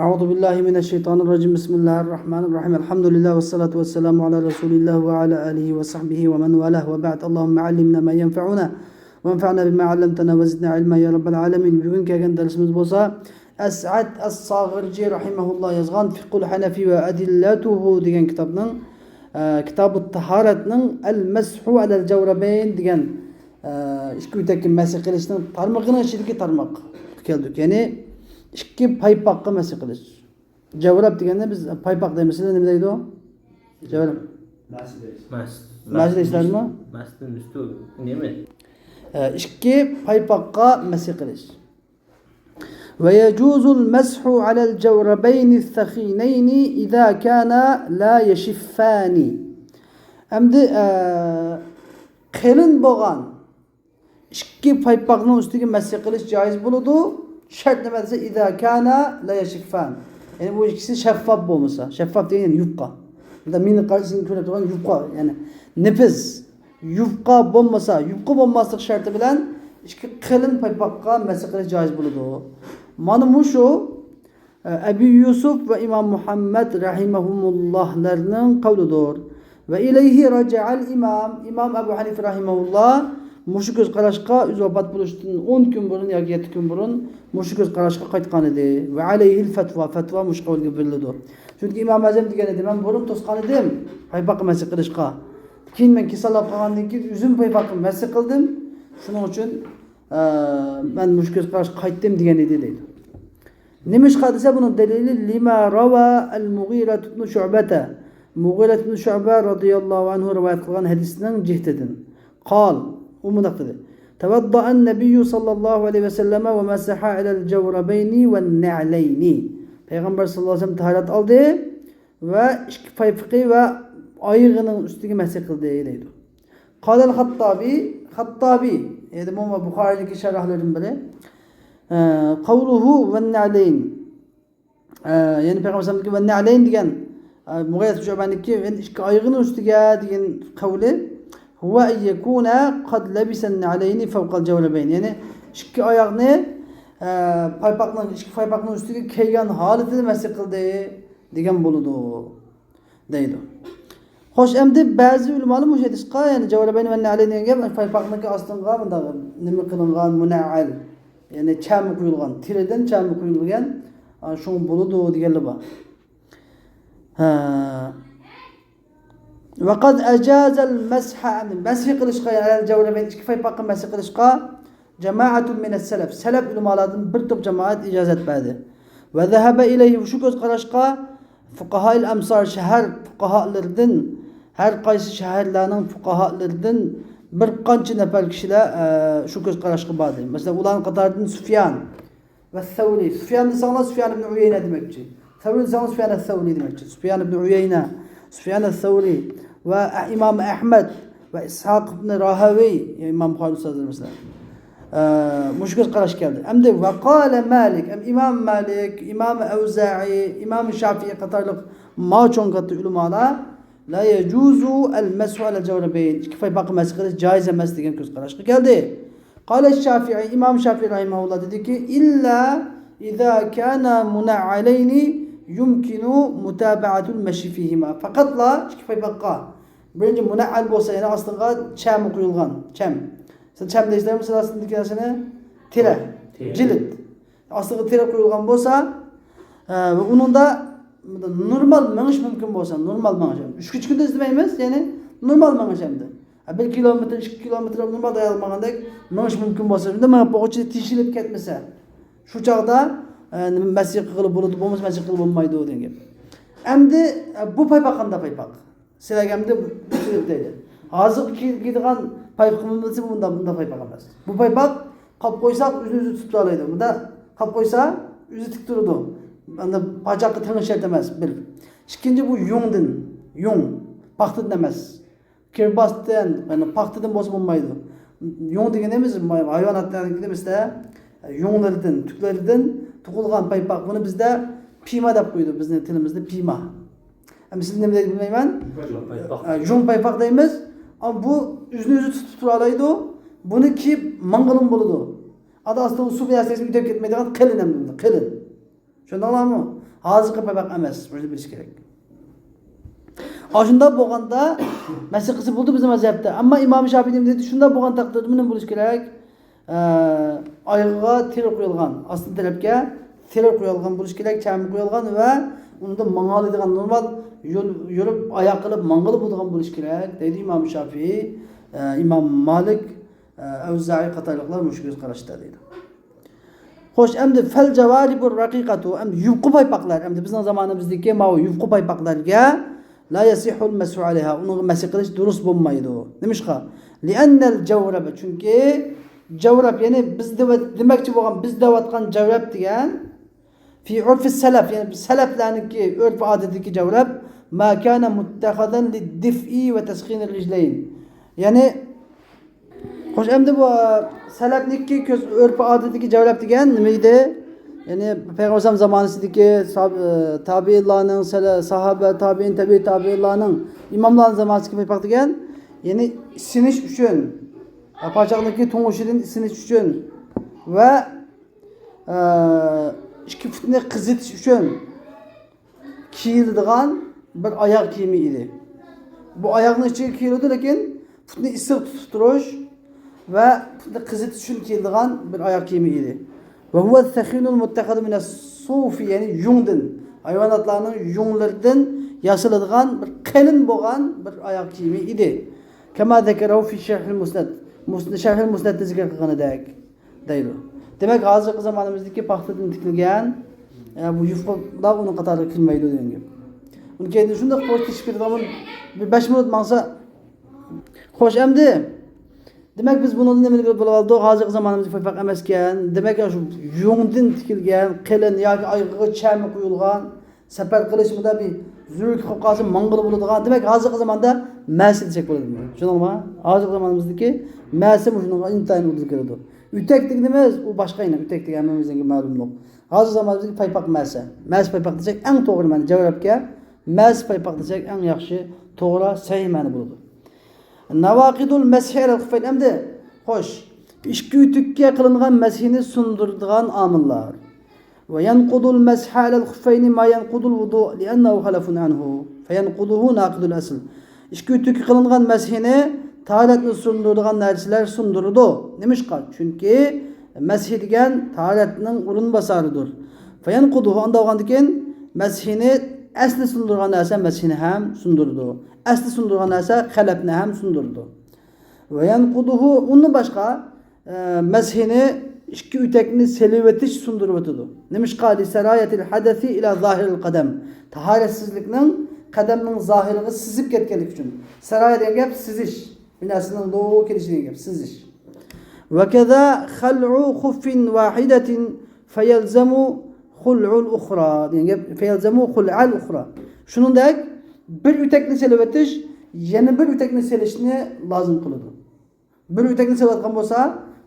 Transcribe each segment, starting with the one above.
أعوذ بالله من الشيطان الرجيم بسم الله الرحمن الرحيم الحمد لله والصلاة والسلام على رسول الله وعلى آله وصحبه ومن والاه وبعد اللهم علمنا ما ينفعنا وانفعنا بما علمتنا وزدنا علما يا رب العالمين. Bugün kelgan dersimiz bo'lsa As'ad as-Sag'irji rahimahulloh yozgan Fiqhul Hanafi va adillatuhu degan kitobning Kitabut Taharatning al-mashu alal jawrabayn degan ikki uytaki masih qilishning tarmog'ining ichidagi tarmoq keldik. Ya'ni ikki paypoqqa masih qilish. Javrab deganda biz paypoq deymiz. Sizlar nima deydi o? Javrab. Masih deysizlarmi? Mas'dan üstü nima? İki paypoqqa masih qilish. ويجوز المسح على الجوربين الثخينين إذا كان لا يشفان. Endi qalin bo'lgan ikki paypoqning ustiga masih qilish joiz bo'ladi. Shart nima desa إذا كان لا يشفان. Yani bu ikisi şeffaf bo'lmasa, şeffaf degan yupqa. Bunda meni qarasini ko'rib turgan yupqa, ya'ni nefis yupqa bo'lmasa, yupqa bo'lmaslik sharti bilan ikki qalin paypoqqa masih qilish joiz bo'ladi. Mana bu şu Ebu Yusuf ve İmam Muhammed rahimahumullohlarning qavlidir. Ve ilayhi raca'al İmam Ebu Hanife rahimahullah mushu ko'z qarashqa o'zi vafot bo'lishdan 10 kun burun yoki 7 kun burun mushu ko'z qarashqa qaytgan edi. Ve alayhi fatva mushu qavlga berildi. Chunki Imom Azam degan edi, men burun to'sqan edim paypoqqa masih qilishqa. Keyin men kasallanib qolgandan keyin o'zim paypoqqa masih qildim. Shuning uchun ben mushu ko'z qarashqa qaytdim degan edi deydi. Nimişqa desa bunun delili lima rava al-Mughira ibn Shu'bata. Mughira ibn Shu'ba radhiyallohu anhu rivoyat qilgan hadisning jihtidan. Qol, u mundaq dedi. Tawadda an-nabiy sallallohu alayhi va sallam va masaha ala al-jawrabayni wan-na'layni. Payg'ambar sallallohu alayhi vasallam tahorat oldi va ikki paypoqi va oyog'ining ustiga masih qildi deydi. Qala al-Xattabi, yani bu Buxoriyning sharhlaridan biri. Qavluhu wan-na'layn. Yani Payg'ambar sallallohu alayhi vasallam wan-na'layn degan Mughira Shu'baniki ikki oyog'ining ustiga degan qavli huwa yakuna qad labisa an-na'layni fawqa al-jawrabayn. Yani ikki oyoqni ikki paypoqning ustiga kiygan holatida masih qildi degan bo'ladi deydi. Xo'sh, endi ba'zi ulamolar bu hadisga, ya'ni jawrabayn va na'layn degan paypoqning ostinga bunday nima qilingan muna'al, ya'ni chami qo'yilgan, tiridan chami qo'yilgan, shu bo'ladi deganlar bor. Ve kad ecazal mesha, masih qilishqa, ya'ni jawrabayn ikki paypoqqa masih qilishqa cemaatun minas selef, selef ulamolardan bir top cemaat icazet verdi. Ve zahaba ileyhi, şu göz qarashqa fuqahail amsar, shahar fuqahalardan, her qaysi shaharlarning fuqahalardan bir qancha nafar kishilar shu ko'z qarashqa bordi. Masalan, ularning qatoridan Sufyan va Thawri. Sufyan desanglar Sufyan ibn Uyayna demakchi. Thawri desanglar Sufyan al-Thawri demakchi. Sufyan ibn Uyayna, Sufyan al-Thawri va İmam Ahmad va Ishaq ibn Rahawi, İmam Buxoriy ustozlar mesela. Mush ko'z qarash keldi. Endi va qala Malik, İmam Malik, İmam Avza'i, İmam Shafi'i qatorliq ma'chon qator ulamolar la yajuzu al-mashu ala al-jawrabayn. İkki paypoqqa masih qilish joiz emas degan ko'z qarashga keldi. Qala Shafi'i, İmam Shafi'i rahimahulloh dediki, illa iza kana muna'alayni yumkinu mutaba'atu al-mashi fihima. Faqatla ikki paypoqqa birinchi muna'al bo'lsa, ya'ni ostiga cham qo'yilgan, cham. Siz cham deysizlarmi, siz ostidagi narsani tera, jild. Ostiga tera qo'yilgan bo'lsa, va uningda normal minish mumkin bo'lsa, normal minish. 3 kunda izlamaymiz, ya'ni normal minish hamda. 1 kilometr, 2 kilometr normal dayalmagandek minish mumkin bo'lsa, unda mana bo'g'ichi tishilib ketmasa, shu chog'da masih qilib bo'ladi, bo'lmasa masih qilib bo'lmaydi degan gap. Endi bu paypoq qanday paypoq? Sizlarga bu deydi. Hozir kiydigan paypoqimiz bo'lsa bunda paypoq emas. Bu paypoq qolib qo'ysak o'zini tutib oladi. Bunda qolib qo'ysa o'zi tik turadi. Bunda pachoqqa tinish shart emas. Bir. Ikkinchi bu yung, paxtadan emas. Kirbasdan, ya'ni paxtadan bo'lsa bo'lmaydi. Yung deganimiz hayvonotlarning demisda yunglardan, tuklaridan tug'ilgan paypoq. Buni bizda pima deb qo'ydi, bizning tilimizda pima. Siz nima deydi bilmayman. Yung paypoq deymiz. Ama bu o'zini tutib tura oladi. Buni kiyib mang'ilin bo'ladi. Adasdan suv yasasini yutib ketmaydigan qilin ham bunda, qilin. Tushundinglarmi? Hozirgi paypoq emas, buni bilish kerak. Shunda bo'lganda masih qilsa bo'ldi bizning mazhabda. Ammo Imom Shofiy nima dedi? Shunda bo'lgan taqdirda nima bo'lish kerak? Oyog'iga teri qo'yilgan, asli tarafga teri qo'yilgan bo'lish kerak, chami qo'yilgan va unda mang'oladigan normal yo'l yurib oyoq qilib mang'il bo'ladigan bo'lish kerak deydi Imom Shofiy, Imom Malik, Avza'i qatorliqlar mushuk o'z qarashda deydi. Xo'sh, endi fal jawaribur raqiqatu, endi yufqi paypoqlar, endi bizning zamonimizdagi mau yufqi paypoqlarga la yasihul mas'u alayha, uni masih qilish durust bo'lmaydi. Nimishqa? Li'annal jawrab, chunki jawrab ya'ni biz demoqchi bo'lgan biz deyotgan jawrab degan fi urfi salaf, ya'ni salaflarniki urf odatdagi jawrab ma kana muttaxadan lid-dif'i va tasxin ar-rijlayn. Ya'ni xo'sh, endi bu salafniki ko'z urf odatdagi jawrab degan nima edi? Ya'ni Payg'ambar zamonisidagi tabiinlarning, sahaba, tabiin, tabiinlarning, imomlarning zamonidagi paypoq degan, ya'ni isinish uchun, pochoqniki to'ng'ishidan isinish uchun va ikki futni qizitish uchun kiyiladigan bir oyoq kiyimi edi. Bu oyoqni ichiga kiyiladi, lekin futni issiq tutib turish va futni qizitish uchun kiyiladigan bir oyoq kiyimi edi. Ve huve thakhinul muttakhadu min as-sufi, yani yungdan, hayvanatlarning yunglaridan yasaladigan bir qalin bo'lgan bir oyoq kiyimi edi. Kama zakarahu fi sharh al-musnad. Sharh al-musnad zikr qilganidek deydi. Demak, hozirgi zamonimizdagi paxtadan tikilgan bu yufqalar uni qatoriga kirmaydi degan gap. Uni keyin shunday qo'shtish beradigan bir 5 minut maqsa. Xo'sh, endi demak biz buni nima deb bilib hozirgi zamonimizda paypoq emas ekan. Demak, shu yungdan tikilgan, qalin yoki oyog'iga chami qo'yilgan, safar qilishda bir zuruk qilib qolsa mang'il bo'ladigan. Demak, hozirgi zamonda ma'si desak bo'ladimi? Tushundingmi? Hozirgi zamonimizdagi ma'si shunga intayin o'tkaziladi. Ütek dediğimiz o başka yine ütek dediğimizin ma'lumluq. Hozir zamonimizda paypoq ma'si. Ma'si paypoq desek eng to'g'ri ma'no javobga ma'si paypoq desek eng yaxshi, to'g'ri, sahih ma'no bo'ladi. Navaqidul mashi al-khuffayn, endi xo'sh, ikki yutukka qilingan mashini sundiradigan omillar. Ve yanqudul mashi al-khuffayn ma yanqudul wudu li'annahu khalafun anhu fayanquduhu naqidul asl. İkki yutukka qilingan mashini taharatni sundiradigan narsalar sundiradi. Nimishqa? Chunki mashi degan taharatning o'rinbosaridir. Fayanquduhu anda olgandan mashini asli sundirgan narsa mashini ham sundirdi. Asli sundirgan narsa xalafni ham sundirdi. Ve yanquduhu uni boshqa mashini ikki yutakni selivetish sundirib o'tadi. Nimishqa? Li sarayatil hadasi ila zahiril qadam. Taharatsizlikning qadamning zohiriga sizib ketganligi uchun. Saraya degan gap sizish. Binasının doğu kelişine gap sizish. Ve kaza khal'u khuffin wahidatin fayalzamu khul'ul ukhra. Yani fayalzamu khul'al ukhra. Shuningdek, bir yutakni selivetish yana bir yutakni selishni lozim qiladi. Bir yutakni selayotgan bo'lsa,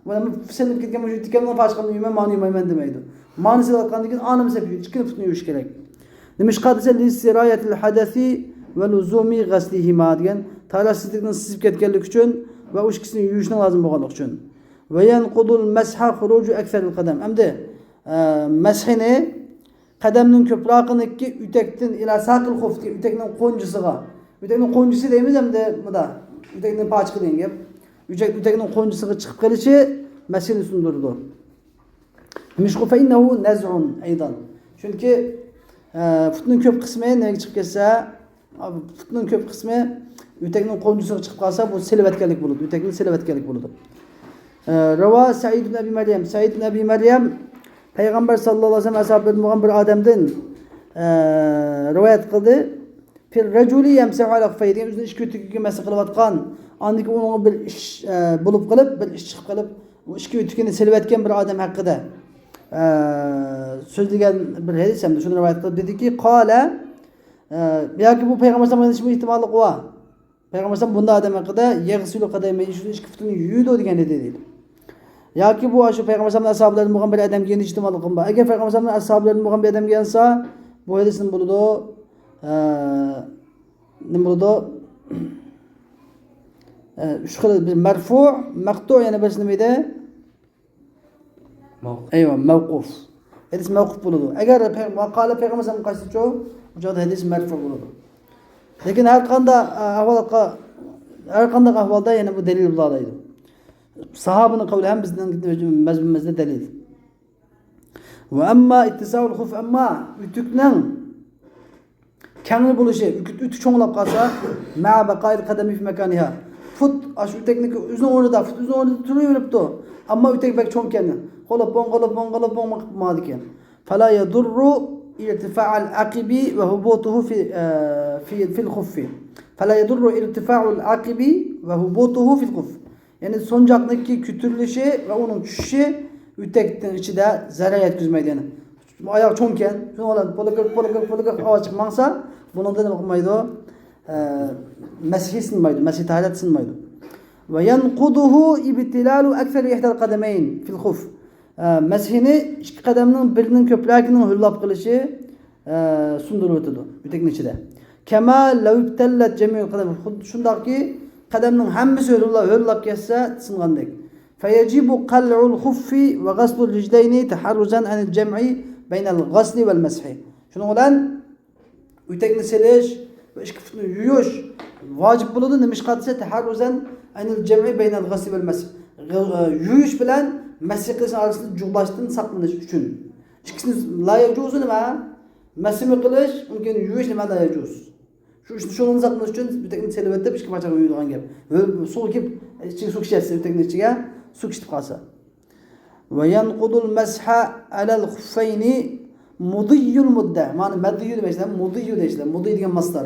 mana selib ketgan mujud ekanman, boshqa yeyman, mani yemayman demaydi. Mani selayotgandan keyin onim sep ikki futni yuvish kerak. Nimishqa desa lisirayatil hadasi ve luzumi ghaslihima degan tarassizlikni sizib ketganlik uchun va u ikkisini yuvishni lozim bo'lganligi uchun. Va yanqudul masha khuruju aksaril qadam. Endi mashini qadamning ko'prog'iniki yutakdan ila saqil xufga, yutakning qo'njisiga. Yutakning qo'njisi deymiz endi bunda. Yutakning pochqi degan gap. Yutakning qo'njisiga chiqib qolishi mashini sundirdi. Mishqu fa innahu naz'un aydan. Chunki futning ko'p qismi nega chiqib ketsa, futning ko'p qismi yutakning qo'njisiga chiqib qolsa, bu selivatganlik bo'ladi. Yutakning selivatganlik bo'ladi. Rava Said ibn Abi Maryam. Said ibn Abi Maryam Payg'ambar sallallohu alayhi vasallam ashablardan bo'lgan bir odamdan rivoyat qildi. Fir rajuli yamsahu ala khufayhi, o'zining ikki yutugiga masx qilayotgan, andiki unga bir ish bo'lib qilib, bir ish chiqib qilib, u ikki yutugini selivatgan bir odam haqida so'zlagan bir hadis hamda shuni rivoyat qilib dediki, qala yoki bu payg'ambar zamonida shu ehtimoli bor. Payg'ambar bunday odam haqida yag'silu qadamay ikki futini yuydi degan edi deydi. Yoki bu shu payg'ambar ashablaridan bo'lgan bir odamga yenish ehtimoli bor. Agar payg'ambar ashablaridan bo'lgan bir odamga yensa, bu hadis nima bo'ladi? Nima bo'ladi? Shu xil bir marfu', maqtu' yana birisi nima edi? Ayva, mavquf. hadis mavquf bo'ladi. Agar maqola payg'ambar sallallohu alayhi vasallam qaysicho, bu joyda hadis marfu bo'ladi. Lekin har qanday ahvolda yana bu dalil bo'laydi. Sahobaning qavli ham bizning mazmunimizda dalil. Va amma ittisaul khuf amma utukning kengli bo'lishi, utuk cho'nglab qolsa, ma baqa'il qadami fi makaniha. Fut ash utakning o'zini o'rnida turaveribdi. Ammo utak bak cho'nkan. Qo'lab qilmadi ekan. Fala yadurru irtifa' al-aqibi va hubutuhu fi al-khuff. Fala yadurru irtifa'u al-aqibi va hubutuhu fi al-khuff. Ya'ni so'njaqniki ko'tarilishi va uning tushishi utakning ichida zarar yetkazmaydi yani. Oyoq cho'nkan, shuni polakak ovoz chiqmasa, buningda nima qilmaydi? Masih sinmaydi, masih taharat sinmaydi. Va yanquduhu ibtilalu akthar ihda al-qadamayn fi al-khuff. Masihni ikki qadamning birining ko'plagining hullab qilishi sundirib o'tadi utakning ichida. Kama law ibtallat jami'u qadam. Shundaqki qadamning hammasi hullab ketsa singandek. Fayajibu qal'ul khuffi va ghaslu al-rijlayni taharruzan an al-jam'i bayna al-ghasli wal mashi. Shuning bilan utakni silish va ikki futni yuyish vojib bo'ladi. Nima ish qilsa taharruzan an al-jam'i bayna al-ghasli wal mashi. Yuyish bilan masih qilish orasida jug'lashdan saqlanish uchun. Ikkisini la yajuzu nima? Masih qilish, unga yuyish nima la yajuz. Shuni saqlanish uchun utakni selib o'tib ikki parchaga yuyilgan gap. Suv kelib ichiga suv kishasi utakning ichiga suv kishib qolsa. Va yanqudul masha ala al-khuffayni mudiyul mudda. Ma'ni maddiyu demaysan, mudiyu deyishlar. Mudi degan masdar.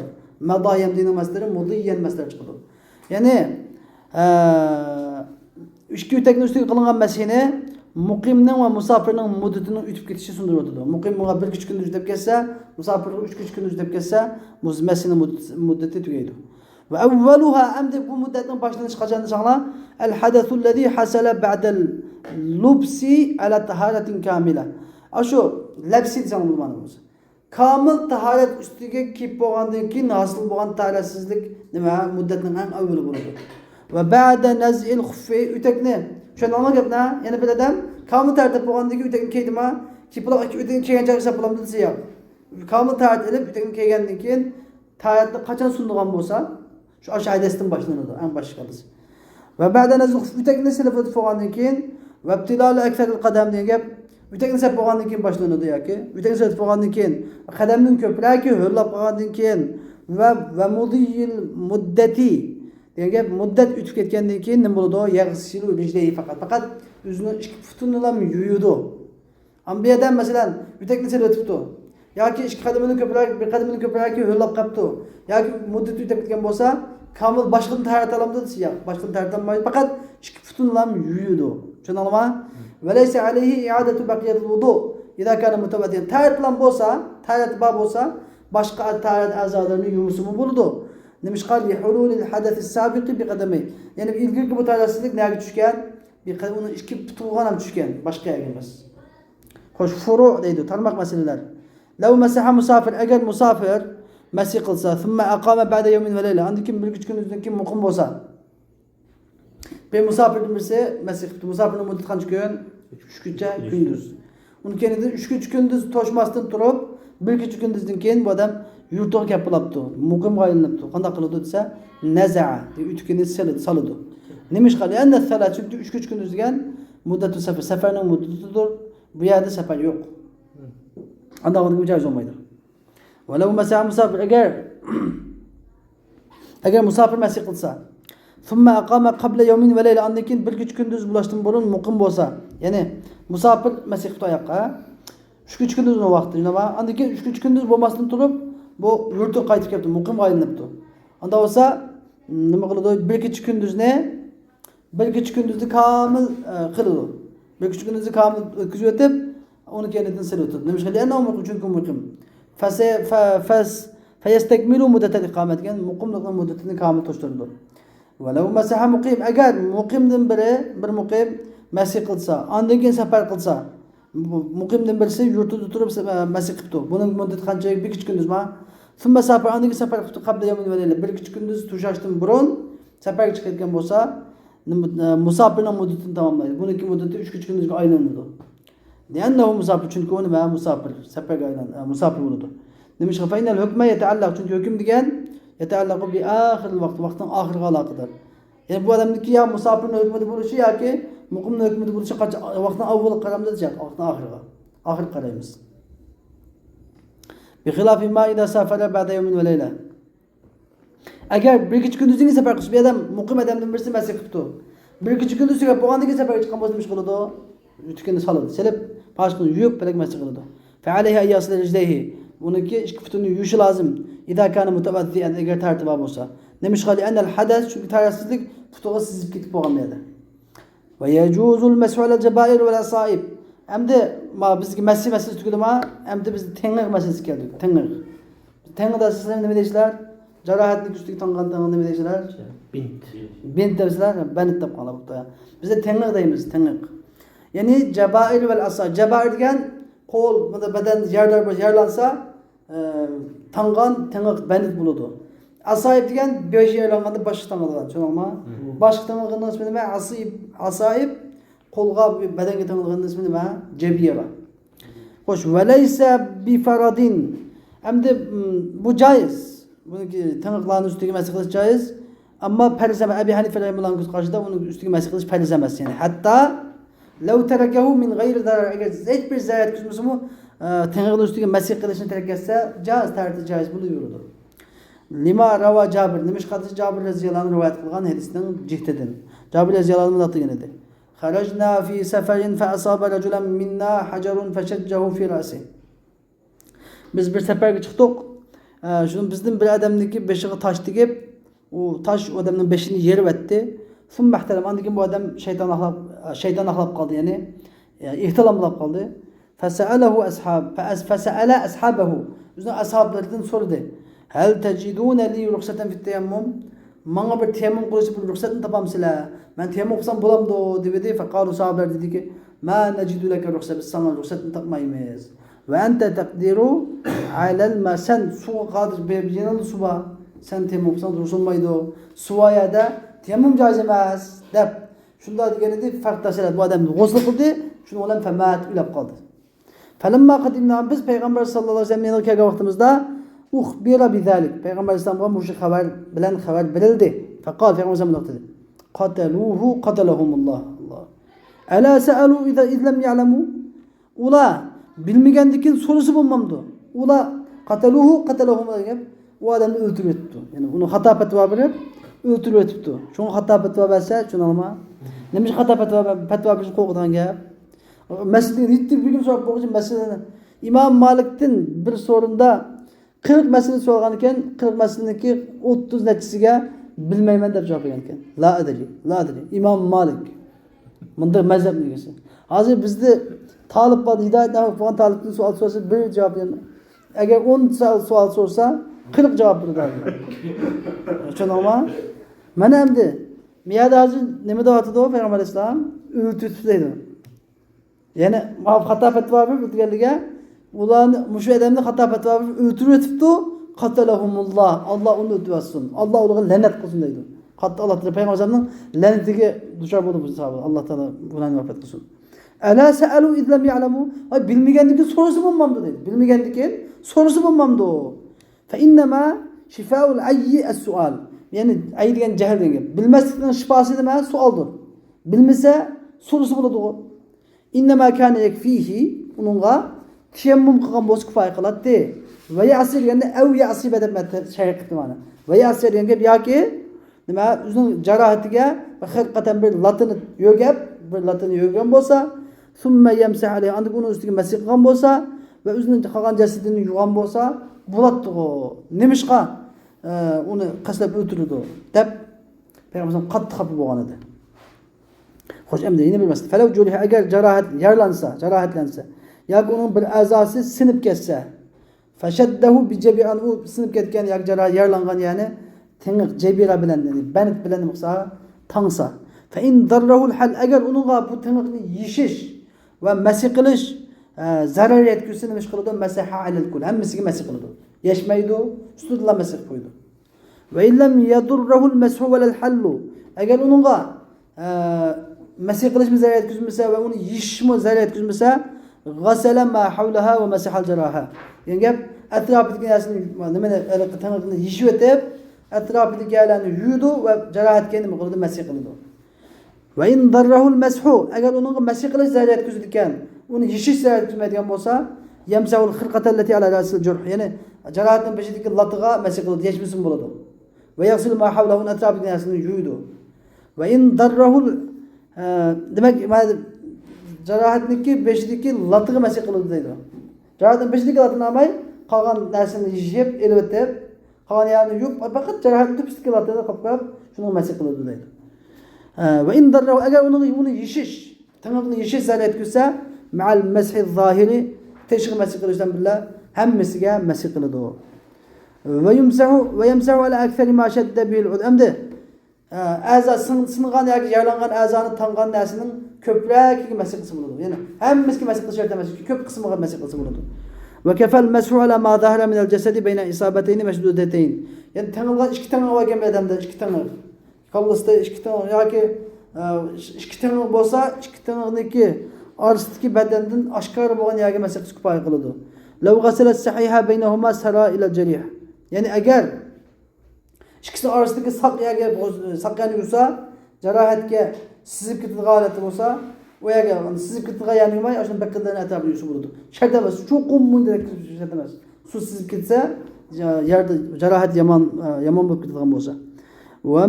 Madayam degan masdari mudiyan masdar chiqadi. Ya'ni ikki utakni ustiga qilingan masihni muqimning va musofirning muddatining o'tib ketishi sundirib o'tadi. Muqim bunga 1-3 kun o'tib ketsa, musofir 3-3 kun o'tib ketsa, masihning muddati tugaydi. Va avvaluha amda bu muddatning boshlanishi qachondan saqla? Al-hadathu alladhi hasala ba'da al-lubsi ala taharatin kamila. Ashu labsi desam bo'lmadi o'zi. Kamil tahorat ustiga kelib bo'lgandan keyin hosil bo'lgan taharatsizlik nima muddatning eng avvali bo'ladi. Va ba'da naz'il khuffi utakni tushunolgan gapna yana bir odam kamil tartib bo'lgandan keyin utakni keydimi kiplab utakni kelgancha hisob qilamdi desa yo'q. Kamil tartib ilib utakni kelgandan keyin taratni qachon sundigan bo'lsa shu hadisdan boshlanadi eng boshqasi. Va ba'da naz'il khuffi utakni silib bo'lgandan keyin va ibtilal akthar al-qadam degan gap utakni silib bo'lgandan keyin boshlanadi yoki utakni silib bo'lgandan keyin qadamning ko'pligi ho'llab qolgandan keyin va mudiyil muddati degan gap muddat o'tib ketgandan keyin nima bo'ladi? Yaghsilu rijlayhi faqat o'zini ikki futini ham yuyadi. Ambiyadan masalan utakni silib o'tibdi. Yoki ikki qadamining ko'pligi ho'llab qolibdi. Yoki muddat o'tib ketgan bo'lsa, kamil boshqani taharat olamdi desa, yo'q, boshqani taharat olmaydi, faqat ikki futini ham yuyadi. Tushunalmi? Va laysa alayhi i'adatu baqiyatul wudu. Ida kana mutawaddiyan taharat bilan bo'lsa, taharat bor bo'lsa, boshqa taharat a'zolarini yuvsa bo'ladi. Nima qal hulul hadath as-sabiq bi qadamay. Ya'ni ilgirki bu tarassizlik nega tushgan? Uni ikki tug'an ham tushgan, boshqa yerga emas. Xo'sh, furu' deydi, tarmoq masalalar. Law masaha musafir, agar musafir masih qilsa, thumma aqama ba'da yawmin va layla, andan keyin 1-3 kundan keyin muqim bo'lsa. Be musafir demasa, masih qildi. Musafirning muddati qancha kun? 3 kuncha kunduz. Uni keyin 3 kunduz toshmasdan turib, 1-2 kunduzdan keyin bu odam yurtiga kelib qolibdi. Muqimga aylanibdi. Qanday qiladi desa, naza'a, utkini soladi. Nima ish qiladi? Endi salat 3 kunduz degan muddatu safar, safarning muddatidir. Bu yerda safar yo'q. Anda o'rniga joy bo'lmaydi. Walau masaha musafir agar musafir masih qilsa, thumma aqama qabla yawmin va layla, andan keyin 1-3 kunduz bo'lishdan burun muqim bo'lsa, ya'ni musafir masih qildi oyoqqa 3 kunduzning vaqti, nima? Andan keyin 3 kunduz bo'lmasdan turib, bu yurtiga qaytib kelibdi, muqim aylanibdi. Anda bo'lsa, nima qiladi? 1-2 kunduzni kamil qiladi. 1-2 kunduzni kamil o'tkazib o'tib, uni kenidan silib o'tadi. Nima qiladi? Ana umr uchun muqim. Fayastakmilu muddatal iqomat degan muqimlikning muddatini kamil to'shtiradi. Walau masaha muqim, agar muqimdan biri bir muqim masih qilsa, andan keyin safar qilsa, muqimdan birisi yurtida turib masih qildi. Buning muddati qancha? 1-2 kunduzmi? Thumma safar, andan keyin safar qildi qabla yawmin va layla, 1-2 kunduz tushashdan burun safarga chiqayotgan bo'lsa, musafirning muddatini tamomlaydi. Buniki muddati 3-3 kunduzga aylanadi. لأنه musafir çünkü onu ben musafir seferga musafir buludu. Demiş ki feynel hükme yeteallak çünkü hüküm diyen yeteallaku bi ahiril vakti vaktin ahirga alakadar. Yani bu adamdaki ya musafirin hükmeti buluşu ya ki mukumun hükmeti buluşu kaç vaktin avvalı karamda diyecek vaktin ahirga. Ahir karayımız. Bi hilafi ma ida safara ba'da yevmin ve leyla. Eğer bir küçük gündüzünü sefer kılmış bir adam mukim adamdan birisi mesih kıptı. Bir küçük gündüzü bu andaki sefer çıkan bozmuş kılıdı. Tükendi saladı. Selep başkını yuyup belki mesih kılıdı. Fe aleyhi eyyasıl ecdehi. Bununki iş küftünü yuyuşu lazım. İda kana mutevazziyen eğer tertibab olsa. Demiş gali enel hades çünkü tarihsizlik futuğa sizip gitip boğanmayadı. Ve yecuzul mes'u alel cebair ve asaib. Hem de ma bizki mesih tüküdü ma hem de biz tengir meselesi geldik. Tengir. Tengir da sizlerin ne deyişler? Carahatlik üstteki tangan ne deyişler? Bint. Bint demişler. Ben ittip kala bu da. Bizde tengir deyimiz. Tengir. Yani cebair ve asaib. Cebair degen kol beden yerlansa tangan tengir benit buludu. Asaib degen beş yerlanganda başı tangadan. Çoğalma. Başı tangadan ismi nime? Asaib kolga bedenge tangadan ismi nime? Cebiyera. Hoş. Veleyse bi faradin. Hem de bu caiz. Bununki tanıkların üstüne mesih kılıç caiz. Ama perzeme Ebi Hanife Rahimullah karşıda onun üstüne mesih kılıç perzemez yani. Hatta lev terekehu min gayri zarar eğer hiçbir zarar kısmısı mı tanıkların üstüne mesih kılıçını terk etse caiz buluyordu. Lima rava Cabir demiş hadis Cabir radıyallahu anh rivayet kılgan hadisinden cihdeden. Cabir radıyallahu anh'ın atı yine de. Harajna fi seferin fe asaba raculen minna hacerun feşeccehu fi rasi. Biz bir seferge çıktık. Şunun bizden bir adamdaki beşiği taş dikip o taş o adamın beşini yerip etti. Son muhterem andaki bu adam şeytan ahlap kaldı yani ihtilamlap kaldı. Fesalehu fesale ashabehu. Üzerine ashablarından sordu. Hel tecidune li ruhsaten fit teyemmüm? Bana bir teyemmüm kılıcı bir ruhsatını tapamsıla. Ben teyemmüm kılsam bulam da dedi. Fekalu sahabeler dedi ki ma necidu leke ruhsat biz sana ruhsatını tapmayız. Ve ente takdiru alel ma sen su kadir bebiyenin suba sen teyemmüm kılsan ruhsunmaydı o. Suvaya da teyemmüm caiz emez. Dep. Şunda dedi farklı şeyler bu adam gusül kıldı. Şunu olan femat ülep kaldı. Felemma kadimna biz Peygamber sallallahu aleyhi ve sellem'in yanındaki vaktimizde uhbira bizalik. Peygamber sallallahu aleyhi ve sellem haber verildi. Fekal Peygamber sallallahu aleyhi ve sellem kataluhu katalahumullah. Ela se'alu izlem ya'lemu. Ula bilmegendikin sorusu bulmamdı. Ula kataluhu katalahumullah. O adamı öldürüyordu. Yani bunu hata fetva verip öldürüyordu. Şunu hata fetva verse şunu alma. Neymiş hata fetva bir kokudan gel. Meselenin hiçbir gün sonra bu meselenin İmam Malik'tin bir sorunda 40 mesele sorganken 40 meseleki 30 neticesiga bilmeymen deb cevap bergan. La adri. İmam Malik. Bunda mezhep negesi. Hazır bizde talip var, hidayet falan talipten sual sorsa bir cevap verir. Eğer 10 sual sorsa 40 cevap verir. Çünkü ama mana endi miyada hazır nima da'vatida o Peygamber Aleyhisselam ültütüdeydi. Yani hata fetva verip ötügellige ulan muşu edemde hata fetva verip ötürüyetipti katalahumullah. Allah onu ötüversin. Allah onu lanet kılsın deydi. Hatta Allah Teala Peygamber Aleyhisselam'ın lanetiga düşer buldu bu sahabe. Allah Teala buna nefret kılsın. Ela se'alu izlem ya'lemu. Ay bilmegendiki sorusu bulmamdı dedi. Bilmegendiki sorusu bulmamdı o. Fe innema şifâul ayyi es-sual. Yani ayyi degen cehil degen. Bilmezlikten şifası deme sualdır. Bilmese sorusu buladı o. İnnemâ kâne yekfîhi onunla tiyemmüm kılgan boz kifaya kılattı. Ve yasir yani ev yasib edip şehir kıtımana. Ve yasir yani ya ki üzün carahatige ve hırkaten bir latını yögep bolsa sümme yemsih aleyhi andık onun üstüge mesih kılgan bolsa ve üzünün kalan cesedini yugan bolsa bulatdı o. Nemişka onu kaslap ötürüdü. Dep Peygamber'in katı kapı boğan idi. Hoş emde yine bir mesele. Felev culihe eğer cerahatlense ya onun bir azası sinip kesse feşeddehu bi cebi'an u sinip ketken ya cerah yarlangan yani tengik cebira bilen dedi. Benit bilen mıksa tansa. Fe in darrahul hal eğer onunla bu tengikni yişiş ve mesih kılış zarar yetkisini meşgul ediyor. Mesaha alel kul. Hemmisi mesih kıldı. Yeşmeydi. Üstüdüla mesih koydu. Ve illem yadurrahul meshu velel hallu. Eğer onunla mesih kılış mı zarar yetkismese ve onu yişme zarar yetkismese غسل ما حولها ومسح الجراحة. Yani gap etrafındaki nesini nimene tanıkını yişi etip etrafındaki yerlerini yuydu ve cerahat kendimi kıldı, mesih kıldı. Ve in darrahul meshu, eğer onun mesih kılıç zarar etkisidikken onu yişiş zarar etmediğin olsa yemsahul hırkatelleti ala rasil curh, yani cerahatın peşindeki latığa mesih kıldı, geçmişsin buladı. Ve yaksil ma havlahun etrafındaki nesini yuydu. Ve in darrahul demek cerahatniki beşideki latığı mesih kıldı deydi. Cerahatın beşideki latını almayı kalgan dersini yiyip elbette kalgan yerini yiyip fakat cerahatın beşideki latını kapıp şunu mesih kıldı deydi. Ve in darrahu, eğer onu yişiş tırnağını yişiş zarar etkisi me'al meshi zahiri teşhir mesih kılıçtan billah hem mesige mesih kıldı o. Ve yemsahu ala ektheri ma şedde bil udemde aza sınıgan yani yaralangan azanı tangan dersinin köprek mesih kısmı olur. Yani hem meski mesih kılıç şertte mesih köp kısmı mesih kısmı olur. Ve kefel meshu ala ma zahara min el cesedi beyne isabeteyni meşdudeteyn. Yani tanılgan iki tane var gelme adamda iki tane. Kavlısda iki tane ya ki iki tane bolsa iki taneki arasındaki bedenden aşkar boğan yerge mesih kısmı pay kıldı. Lev gaselet sahiha beynehuma sara ila cerih. Yani eğer ikisi arasındaki sak yerge sakyan yursa cerahatke sizip gittiği aleti olsa o yerge sizip gittiği yani yumay aşın bekkadan etabı yursu buldu. Şerdemez. Çok kumun direkt şerdemez. Su sizip gitse yerde cerahat yaman bulup gittiğim olsa. Ve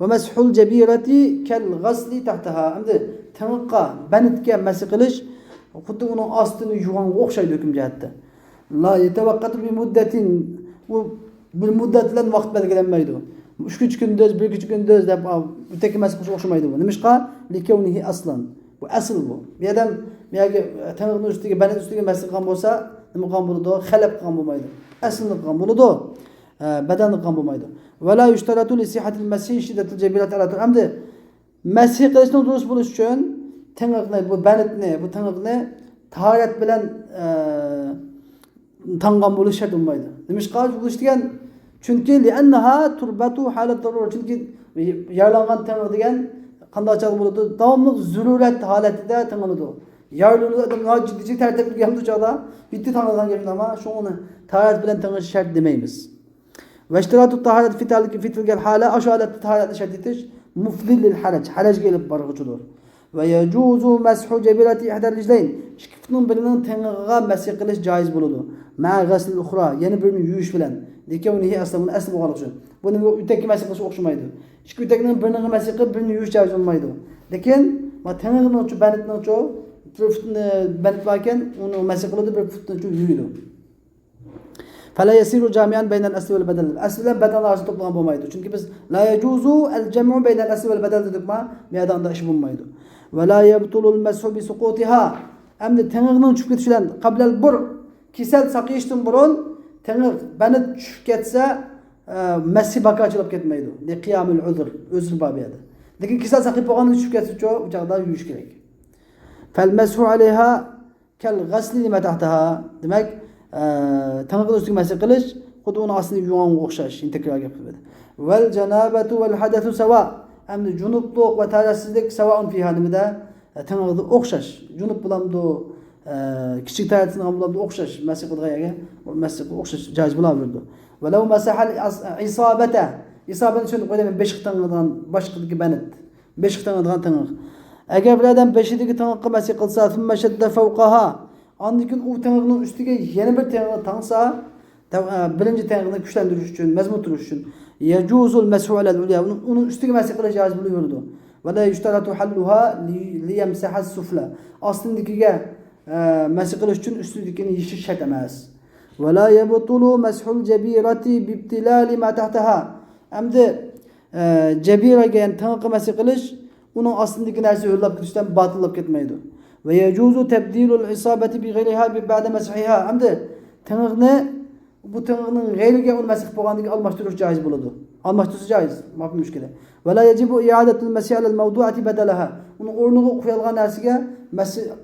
meshul cebireti kel gasli tahtaha. Şimdi tanıkka benitke mesih kılış xuddi onun astını yuvan okşaydı hüküm cihette. La yetevakkatu bi muddetin bir müddetlen vakt belgelenmeydi. 3 gündöz, 1 gündöz dep öteki mesih kılış okşamaydı bu. Nimişka likevnihi aslan. Bu asıl bu. Bir adam tanıkın üstüge benet üstüge mesih kılgan bolsa nima kılgan buludu? Halep kılgan bulmaydı. Aslını kılgan buludu. Bedenli kılgan bulmaydı. Ve la yüşteratu li sihatil mesih şiddetil cebirat alatur. Hem mesih kılışını durus buluş için tanıkını, bu benetini, bu tanıkını taharet bilen tangan buluş şart olmaydı. Demiş ki buluş diyen çünkü li'enneha turbatu halet darur. Çünkü yaralangan tanık diyen qanday çağ buludu? Davamlı züruret haletinde tanınıdı. Yarlılığı adam ciddi tertipli geldi çağda bitti tanıdan geldi ama şu onu taharet bilen tanış şart demeyimiz. Ve iştiratu taharet fitil gel hala aşu halet taharet şart etiş mufdil lil harac. Harac gelip barıqçıdır. Ve yecuzu meshu cebirati ihdar rijleyn. İkisinin birinin tanığa mesih kılış caiz buludu. Ma gaslil ukhra, yeni birini yuyuş bilen. Likevnihi aslan asl boğalık için. Bunu öteki mesih kılışı okşamaydı. İki ötekinin birinin mesih kılıp birini yuyuş caiz olmaydı. Lakin ma tanığının uçu benetinin uçu bir futunu benet varken onu mesih kılıdı bir futunu uçu yuydu. Fela yesiru camian beynel asli vel bedel. Asli ile bedel arasında toplanan bulmaydı. Çünkü biz la yecuzu el cem'u beynel asli vel bedel dedik ma meyadanda iş bulmaydı. Ve la yebtulul meshu bi sukutiha. Hem tanığının çöküp ketişilen qablel bur kisel sakıyıştın burun tanık benet çöküp ketse mesih baka açılıp ketmeydi. Li qiyamul uzr. Özür babiyada. Lakin kisel sakıyıp oğanın çöküp ketse çoğu uçakda yuyuş gerek. Fel meshu aleyha kel gasli lima tahtaha. Demek tanıkın üstüne mesih kılış kudu onu aslında yuvan okşaş. Tekrar yapılmadı. Vel cenabetu vel hadetu seva. Hem de cunupluk ve tararsızlık sevaun fi halimde tanıkı okşaş. Cunup bulamdı küçük taratını bulamdı okşaş. Mesih kıldığı yere mesih okşaş caiz bulabilirdi. Ve lev mesahal isabete. İsabeti şöyle koyayım 5 tanıktan başkadaki benet. 5 tanıktan tanık. Eğer bir adam 5'deki tanıkı mesih kılsa thumma şedde fevkaha. Andikin o tanıkının üstüge yeni bir tanıkı tanısa birinci tanıkını güçlendiriş için, mezmut duruş için yecuzul meshu alel ulya. Onun üstüge mesih kılıç caiz buluyordu. Ve la yüşteratu halluha liyemsahas sufla. Aslındakiga mesih kılıç için üstündekini yişiş şart emez. Ve la yebtulu meshul cebirati bibtilali ma tahtaha. Hem de cebira yani tanıkı mesih kılıç onun aslındaki nersi hırlap gitişten batılıp gitmeydi. Ve yecuzu tebdilul isabeti bi gayriha bi ba'de meshiha. Hem de tanıkını bu tanıkının gayrige onu mesih boğandaki almaştırış caiz buludu. Almaştırışı caiz. Mafhum müşkile. Ve la yecibu iadetul mesih alel mevduati bedelaha. Onun ornuğu koyulgan nersiga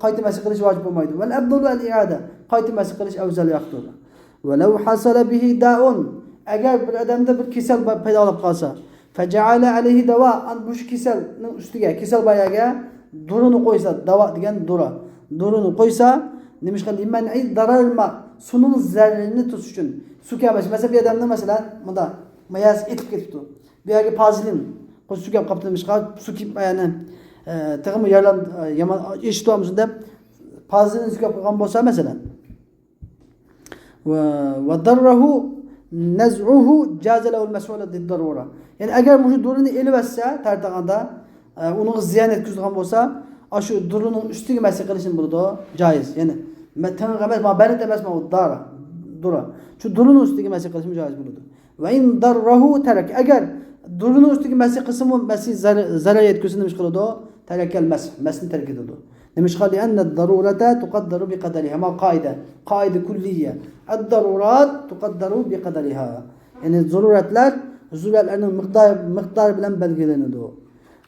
qayti mesih kılış vacip olmaydı. Vel ebdulu el iade. Qayti mesih kılış evzel yaqtır. Ve lev hasala bihi da'un. Eğer bir adamda bir kisel peyda alıp kalsa. Feceale aleyhi deva. Bu kiselin üstüge, kisel bayağı durini koysa, dava diyen dura. Durini koysa, demiş ki limen'i dararma, sunun zerrini tutuş için. Su kâbeş. Mesela bir adamda mesela, bunda, mayas etip getipti. Bir yerde pazilin, su kâb kaptı demiş ki, su kâb yani, tığımı yarlan, yaman, eşit olmuşsun da, pazilin su kâb kapkan bolsa mesela. Ve darrahu nez'uhu cazelehu'l mes'ule did-darura. Yani eğer bu durunu eli verse tartağında onu ziyan etkizdiğin bolsa, aşı durunun üstüne mesele kılışın burada caiz. Yani metten gamet ma benet emez ma dura. Şu durunun üstüne mesele kılışın caiz burada. Ve in darrahu terek. Eğer durunun üstüne mesele kısmı mesele zarar etkisini demiş kılıdı, terekel mesni terk ediyordu. demiş ki enne darurata tuqaddaru bi qadariha. Ma kaide külliye. Ad-darurat tuqaddaru bi qadariha. Yani zaruretlerin miktar bilen belgeleniyor.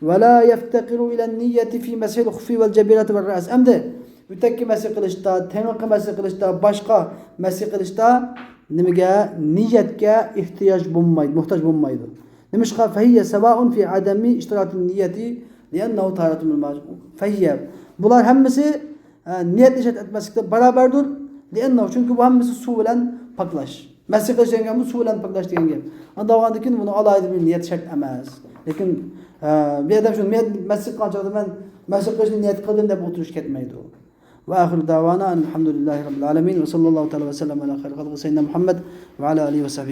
Ve la yeftekiru ile niyeti fi mesihil hufi vel cebirati vel re'as. Emde öteki mesih kılışta, tenkı mesih kılışta, başka mesih kılışta niyetke ihtiyaç bulmaydı, muhtaç bulmaydı. Demiş ki fehiyye sevaun fi ademi iştiratin niyeti liyennehu taharatun bil fehiyye. Bunlar hemmisi niyet işaret etmesiyle beraberdir. Liyennehu çünkü bu hemmisi su ile paklaş. Mesih kılışta bu su ile paklaş diyen gibi. Andavandaki bunu alaydı bir niyet şart emez. Lakin bir adam şunu mesih kılınca ben mesih kılışta niyet kıldım da bu oturuş ketmeydi o. Ve ahiru davana elhamdülillahi rabbil alemin ve sallallahu aleyhi ve sellem ala hayri halkı seyyidina Muhammed ve ala alihi ve sahbihi ecmaîn.